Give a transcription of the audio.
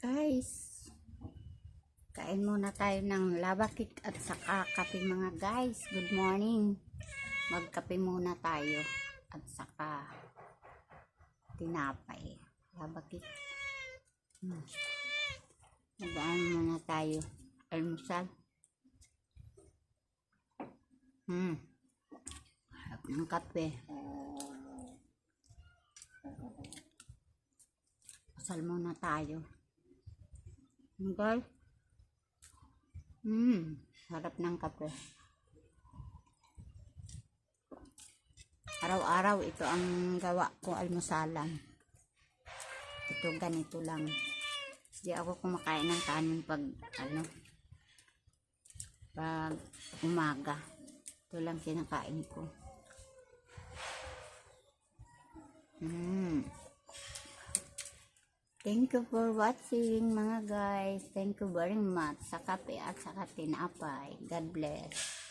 Guys, kain muna tayo ng labakik at saka kape mga guys. Good morning. Magkape muna tayo at saka tinapay. Labakik. Magaan muna tayo. Almusal. Harap ng kape. Asal muna tayo. Guys. Harap ng kape. Araw-araw ito ang gawa ko almusalan. Ito ganito lang. Hindi ako kumakain ng kanin pag umaga. Ito lang kinakain ko. Thank you for watching mga guys. Thank you very much sa kape at sa tinapay. God bless.